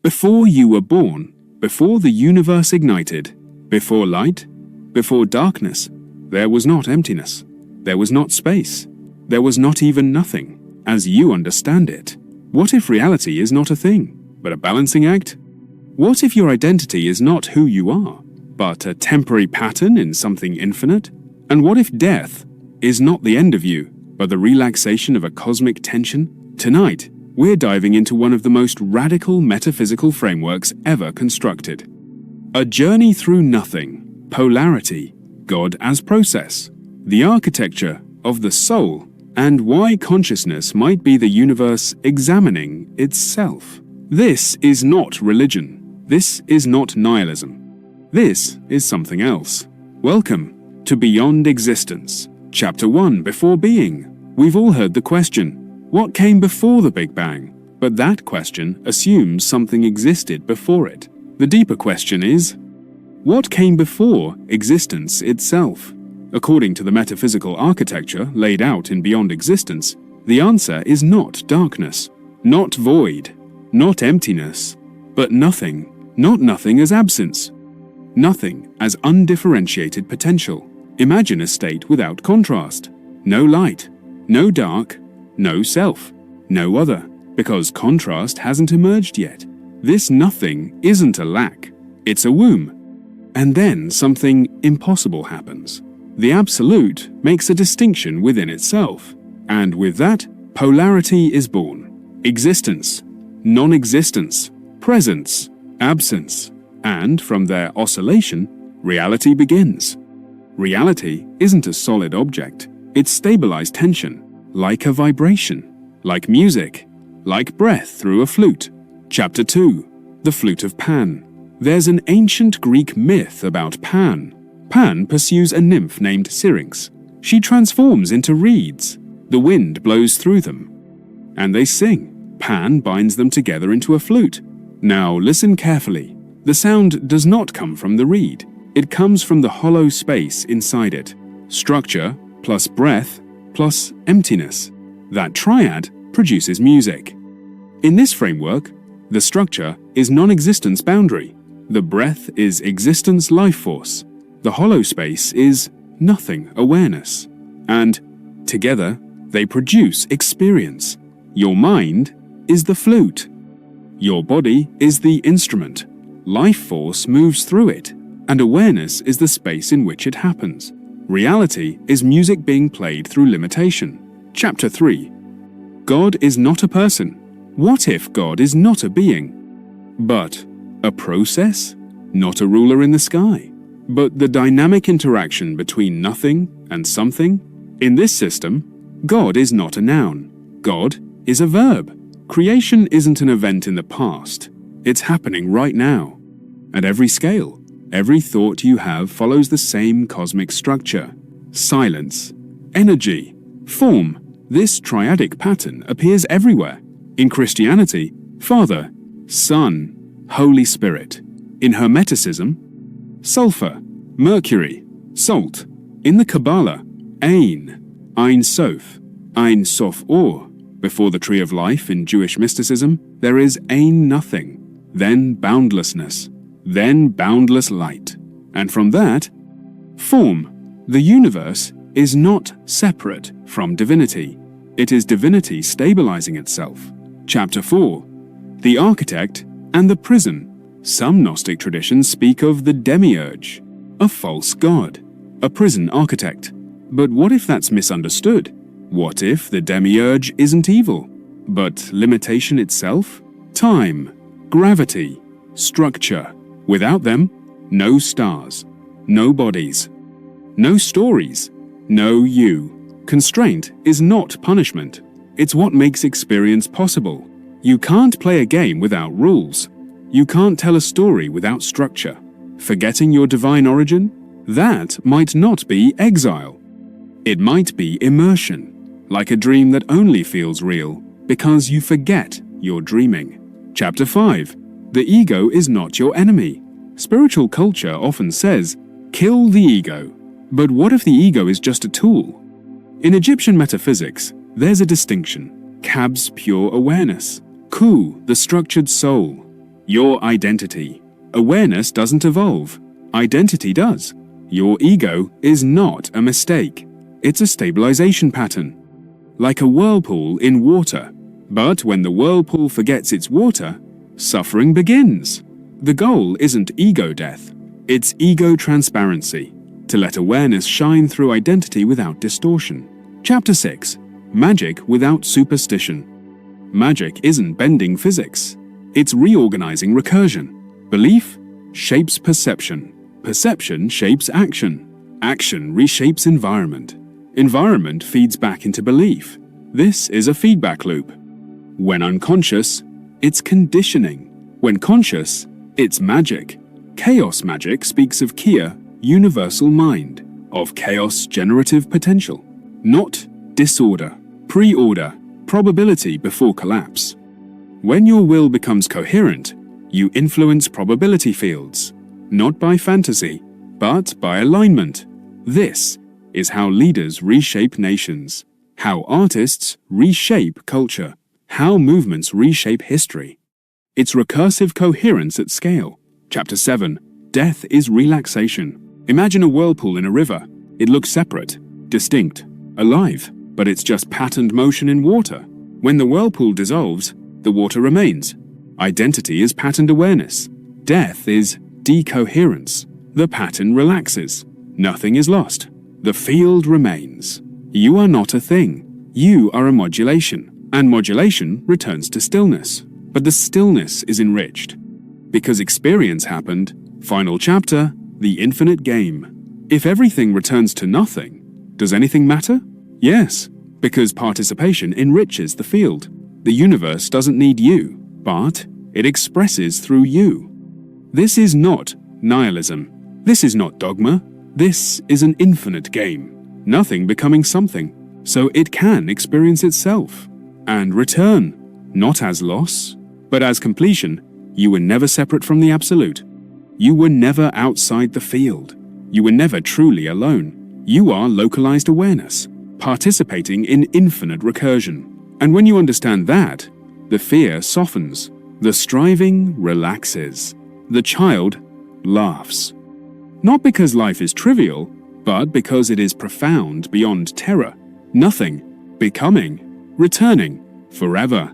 Before you were born, before the universe ignited, before light, before darkness, there was not emptiness. There was not space. There was not even nothing, as you understand it. What if reality is not a thing, but a balancing act? What if your identity is not who you are, but a temporary pattern in something infinite? And what if death is not the end of you, but the relaxation of a cosmic tension? Tonight, we're diving into one of the most radical metaphysical frameworks ever constructed. A journey through nothing, polarity, God as process, the architecture of the soul, and why consciousness might be the universe examining itself. This is not religion. This is not nihilism. This is something else. Welcome to Beyond Existence. Chapter 1, Before Being. We've all heard the question, what came before the Big Bang? But that question assumes something existed before it. The deeper question is, what came before existence itself? According to the metaphysical architecture laid out in Beyond Existence, the answer is not darkness, not void, not emptiness, but nothing. Not nothing as absence. Nothing as undifferentiated potential. Imagine a state without contrast. No light, no dark, no self, no other, because contrast hasn't emerged yet. This nothing isn't a lack, it's a womb. And then something impossible happens. The absolute makes a distinction within itself, and with that, polarity is born. Existence, non-existence, presence, absence, and from their oscillation, reality begins. Reality isn't a solid object, it's stabilized tension, like a vibration, like music, like breath through a flute. Chapter 2, The Flute of Pan. There's an ancient Greek myth about Pan. Pan pursues a nymph named Syrinx. She transforms into reeds. The wind blows through them, and they sing. Pan binds them together into a flute. Now listen carefully. The sound does not come from the reed. It comes from the hollow space inside it. Structure plus breath plus emptiness. That triad produces music. In this framework, the structure is non-existence boundary. The breath is existence life force. The hollow space is nothing awareness. And together, they produce experience. Your mind is the flute. Your body is the instrument. Life force moves through it, and awareness is the space in which it happens. Reality is music being played through limitation. Chapter 3. God is not a person. What if God is not a being, but a process? Not a ruler in the sky, but the dynamic interaction between nothing and something? In this system, God is not a noun. God is a verb. Creation isn't an event in the past. It's happening right now. At every scale, every thought you have follows the same cosmic structure. Silence, energy, form. This triadic pattern appears everywhere. In Christianity, Father, Son, Holy Spirit. In Hermeticism, sulfur, mercury, salt. In the Kabbalah, Ein Sof, Ein Sof Or. Before the tree of life in Jewish mysticism, there is Ein nothing, then boundlessness, then boundless light. And from that, form. The universe is not separate from divinity. It is divinity stabilizing itself. Chapter 4. The Architect and the Prison. Some Gnostic traditions speak of the Demiurge, a false god, a prison architect. But what if that's misunderstood? What if the Demiurge isn't evil, but limitation itself? Time, gravity, structure. Without them, no stars, no bodies, no stories, no you. Constraint is not punishment. It's what makes experience possible. You can't play a game without rules. You can't tell a story without structure. Forgetting your divine origin? That might not be exile. It might be immersion, like a dream that only feels real because you forget you're dreaming. Chapter 5. The ego is not your enemy. Spiritual culture often says, kill the ego. But what if the ego is just a tool? In Egyptian metaphysics, there's a distinction. Kab's pure awareness. Ku, the structured soul. Your identity. Awareness doesn't evolve. Identity does. Your ego is not a mistake. It's a stabilization pattern. Like a whirlpool in water. But when the whirlpool forgets its water, suffering begins. The goal isn't ego death. It's ego transparency. To let awareness shine through identity without distortion. Chapter 6. Magic without superstition. Magic isn't bending physics. It's reorganizing recursion. Belief shapes perception. Perception shapes action. Action reshapes environment. Environment feeds back into belief. This is a feedback loop. When unconscious, it's conditioning. When conscious, it's magic. Chaos magic speaks of Kia, universal mind, of chaos generative potential, not disorder, pre-order, probability before collapse. When your will becomes coherent, you influence probability fields, not by fantasy, but by alignment. This is how leaders reshape nations, how artists reshape culture, how movements reshape history. It's recursive coherence at scale. Chapter 7. Death is relaxation. Imagine a whirlpool in a river. It looks separate, distinct, alive, but it's just patterned motion in water. When the whirlpool dissolves, the water remains. Identity is patterned awareness. Death is decoherence. The pattern relaxes. Nothing is lost. The field remains. You are not a thing. You are a modulation, and modulation returns to stillness. But the stillness is enriched. Because experience happened, final chapter, the infinite game. If everything returns to nothing, does anything matter? Yes, because participation enriches the field. The universe doesn't need you, but it expresses through you. This is not nihilism. This is not dogma. This is an infinite game. Nothing becoming something, so it can experience itself and return, not as loss, but as completion. You were never separate from the absolute. You were never outside the field. You were never truly alone. You are localized awareness, participating in infinite recursion. And when you understand that, the fear softens, the striving relaxes, the child laughs. Not because life is trivial, but because it is profound beyond terror. Nothing, becoming, returning, forever.